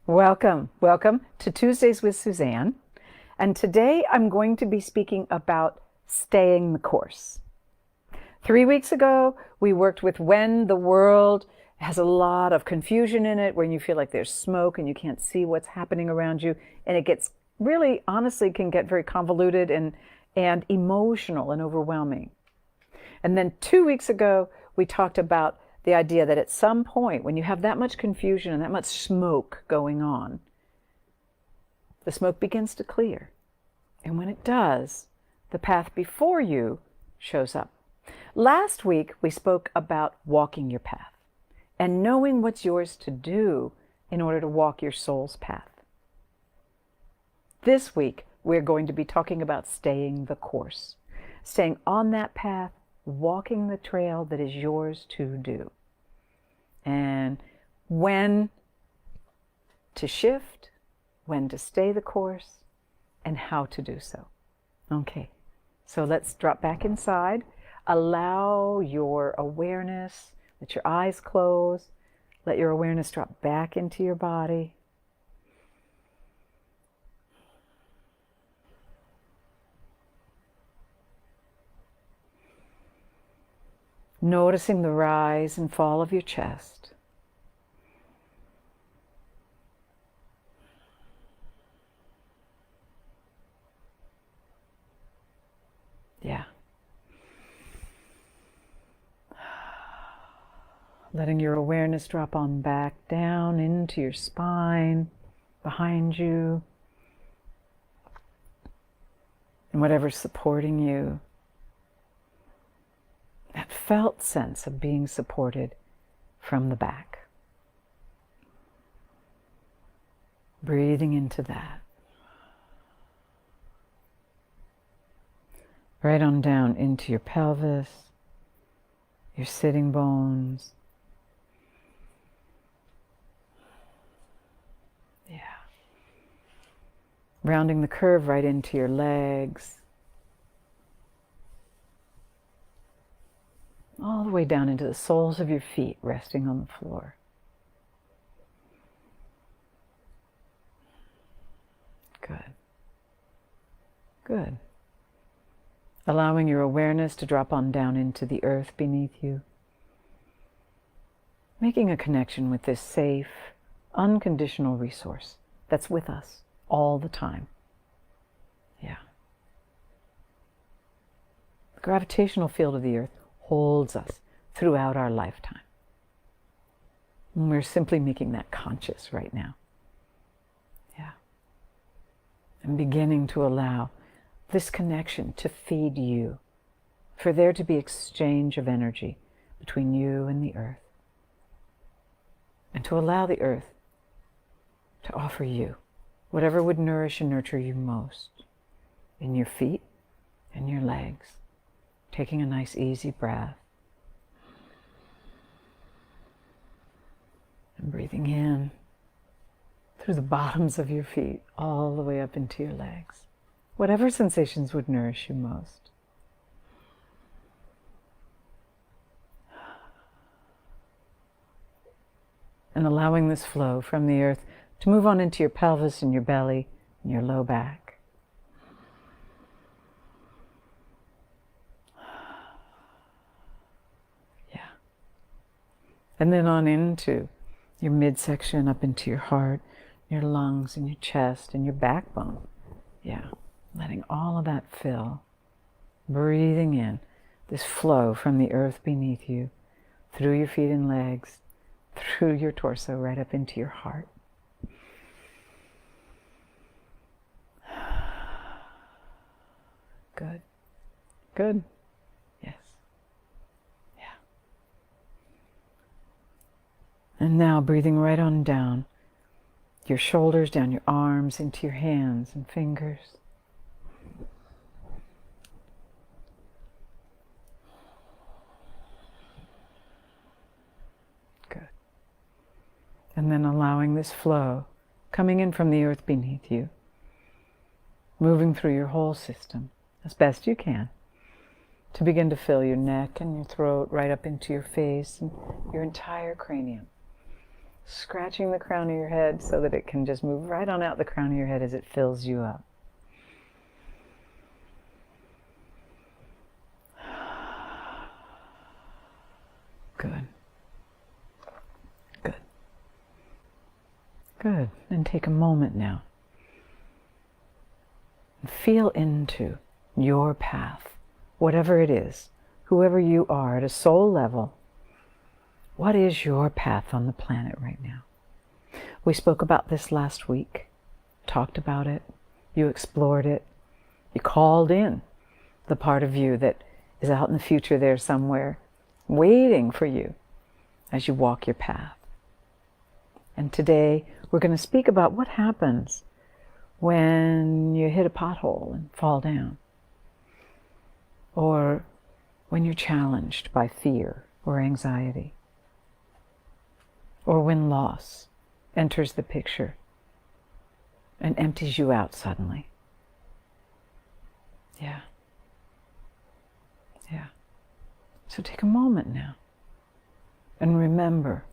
Welcome to Tuesdays with Suzanne. And today I'm going to be speaking about staying the course. 3 weeks ago, we worked with when the world has a lot of confusion in it, when you feel like there's smoke and you can't see what's happening around you. And it gets really, honestly, can get very convoluted and emotional and overwhelming. And then 2 weeks ago, we talked about the idea that at some point, when you have that much confusion and that much smoke going on, the smoke begins to clear. And when it does, the path before you shows up. Last week, we spoke about walking your path and knowing what's yours to do in order to walk your soul's path. This week, we're going to be talking about staying the course, staying on that path, walking the trail that is yours to do. And when to shift, when to stay the course, and how to do so. Okay, so let's drop back inside. Allow your awareness, let your eyes close, let your awareness drop back into your body. Noticing the rise and fall of your chest. Yeah. Letting your awareness drop on back down into your spine, behind you, and whatever's supporting you. That felt sense of being supported from the back. Breathing into that. Right on down into your pelvis, your sitting bones. Yeah. Rounding the curve right into your legs. All the way down into the soles of your feet, resting on the floor. Good. Good. Allowing your awareness to drop on down into the earth beneath you. Making a connection with this safe, unconditional resource that's with us all the time. Yeah. The gravitational field of the earth holds us throughout our lifetime. And we're simply making that conscious right now. Yeah. And beginning to allow this connection to feed you, for there to be exchange of energy between you and the earth. And to allow the earth to offer you whatever would nourish and nurture you most in your feet and your legs. Taking a nice easy breath. And breathing in through the bottoms of your feet all the way up into your legs. Whatever sensations would nourish you most. And allowing this flow from the earth to move on into your pelvis and your belly and your low back. And then on into your midsection, up into your heart, your lungs, and your chest, and your backbone. Yeah, letting all of that fill. Breathing in this flow from the earth beneath you, through your feet and legs, through your torso, right up into your heart. Good. Good. Yes. And now breathing right on down your shoulders, down your arms, into your hands and fingers. Good. And then allowing this flow coming in from the earth beneath you, moving through your whole system as best you can, to begin to fill your neck and your throat right up into your face and your entire cranium. scratching the crown of your head so that it can just move right on out the crown of your head as it fills you up. Good. Good. Good. And take a moment now and feel into your path, whatever it is, whoever you are at a soul level. What is your path on the planet right now? We spoke about this last week, talked about it, you explored it, you called in the part of you that is out in the future there somewhere, waiting for you as you walk your path. And today we're going to speak about what happens when you hit a pothole and fall down, or when you're challenged by fear or anxiety, or when loss enters the picture and empties you out suddenly. Yeah. Yeah. So take a moment now and remember,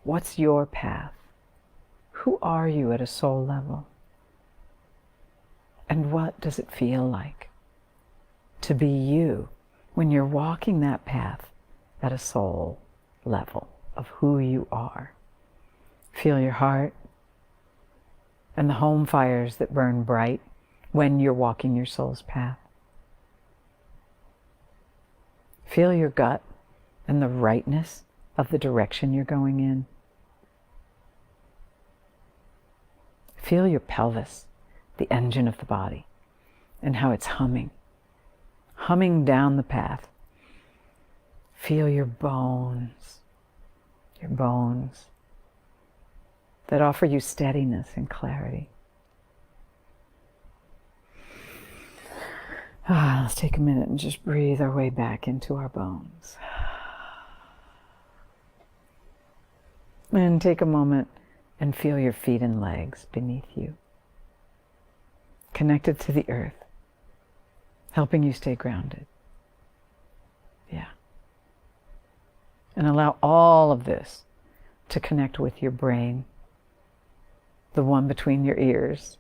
what's your path? Who are you at a soul level? And what does it feel like to be you when you're walking that path at a soul level of who you are? Feel your heart and the home fires that burn bright when you're walking your soul's path. Feel your gut and the rightness of the direction you're going in. Feel your pelvis, the engine of the body, and how it's humming down the path. Feel your bones that offer you steadiness and clarity. Let's take a minute and just breathe our way back into our bones. And take a moment and feel your feet and legs beneath you, connected to the earth, helping you stay grounded. Yeah. And allow all of this to connect with your brain, the one between your ears.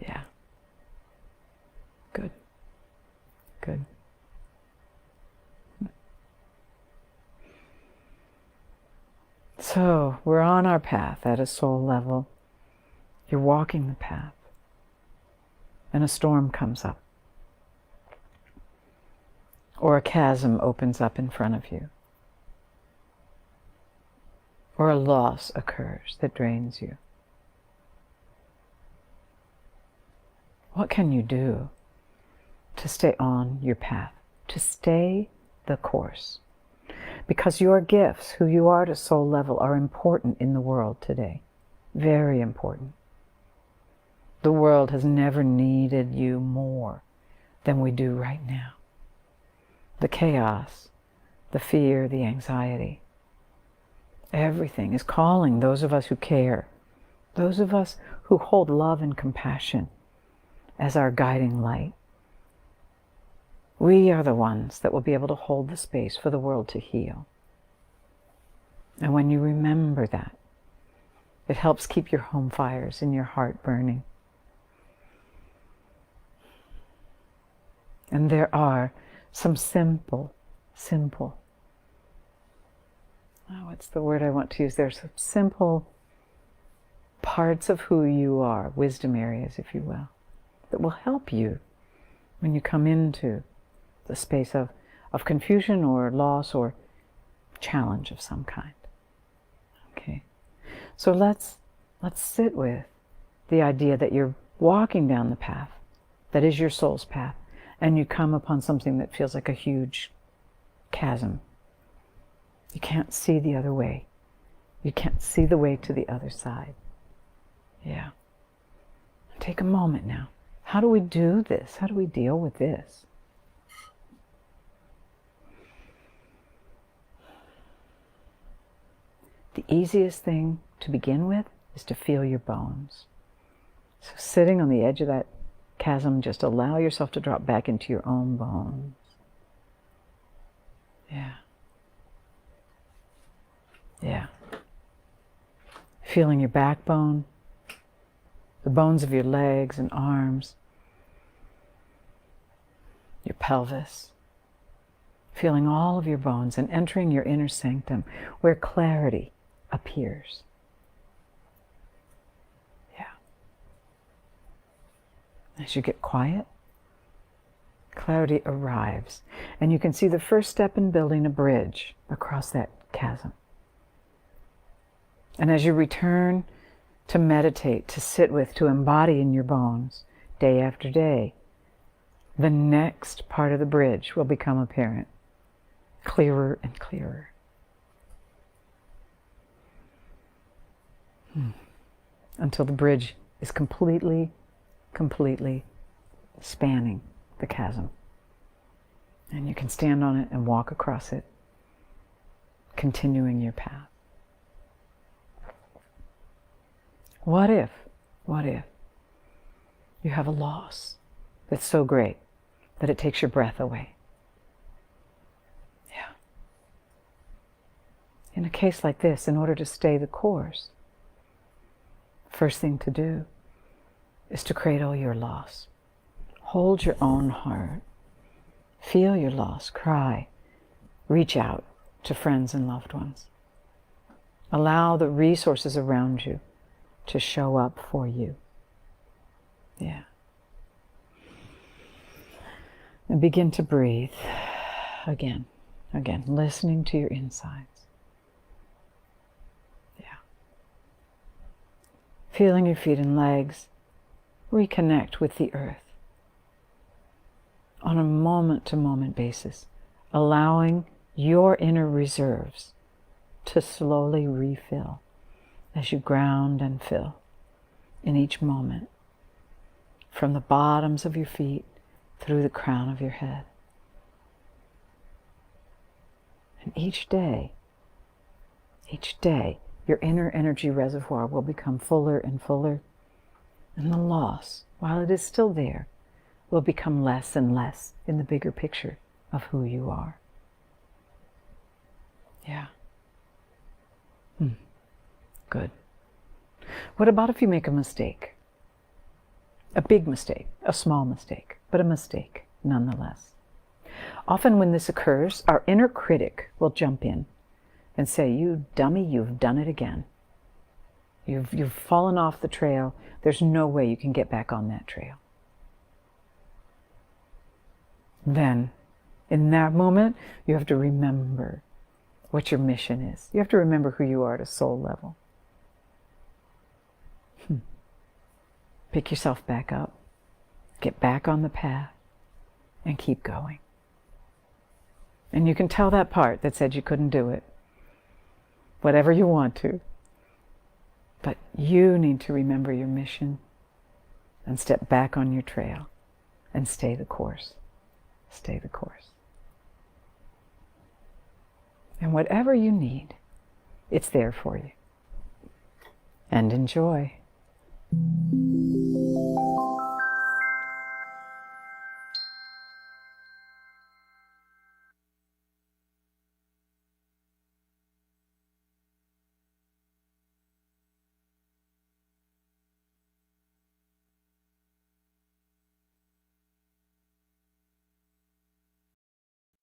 Yeah. Good. Good. So we're on our path at a soul level. You're walking the path, and a storm comes up, or a chasm opens up in front of you, or a loss occurs that drains you. What can you do to stay on your path, to stay the course? Because your gifts, who you are at a soul level, are important in the world today. Very important. The world has never needed you more than we do right now. The chaos, the fear, the anxiety, everything is calling those of us who care, those of us who hold love and compassion as our guiding light. We are the ones that will be able to hold the space for the world to heal. And when you remember that, it helps keep your home fires in your heart burning. And there are some simple, what's the word I want to use? There's some simple parts of who you are, wisdom areas, if you will, that will help you when you come into the space of confusion or loss or challenge of some kind. Okay, so let's sit with the idea that you're walking down the path that is your soul's path, and you come upon something that feels like a huge chasm. You can't see the other way. You can't see the way to the other side. Yeah. Take a moment now. How do we do this? How do we deal with this? The easiest thing to begin with is to feel your bones. So sitting on the edge of that chasm, just allow yourself to drop back into your own bones. Yeah. Yeah. feeling your backbone, the bones of your legs and arms, your pelvis, feeling all of your bones and entering your inner sanctum where clarity appears. Yeah. As you get quiet, clarity arrives, and you can see the first step in building a bridge across that chasm. And as you return to meditate, to sit with, to embody in your bones, day after day, the next part of the bridge will become apparent, clearer and clearer. Until the bridge is completely spanning the chasm. And you can stand on it and walk across it, continuing your path. What if you have a loss that's so great that it takes your breath away? Yeah. In a case like this, in order to stay the course, first thing to do is to cradle your loss. Hold your own heart. Feel your loss. Cry. Reach out to friends and loved ones. Allow the resources around you to show up for you. Yeah. And begin to breathe again, listening to your insides. Yeah. Feeling your feet and legs. Reconnect with the earth on a moment-to-moment basis, allowing your inner reserves to slowly refill as you ground and fill in each moment, from the bottoms of your feet through the crown of your head. And each day, your inner energy reservoir will become fuller and fuller, and the loss, while it is still there, will become less and less in the bigger picture of who you are. Yeah. Good. What about if you make a mistake? A big mistake, a small mistake, but a mistake nonetheless. Often when this occurs, our inner critic will jump in and say, "You dummy, you've done it again. You've fallen off the trail. There's no way you can get back on that trail." Then, in that moment, you have to remember what your mission is. You have to remember who you are at a soul level. Pick yourself back up, get back on the path, and keep going. And you can tell that part that said you couldn't do it, whatever you want to. But you need to remember your mission and step back on your trail and stay the course. Stay the course. And whatever you need, it's there for you. And enjoy.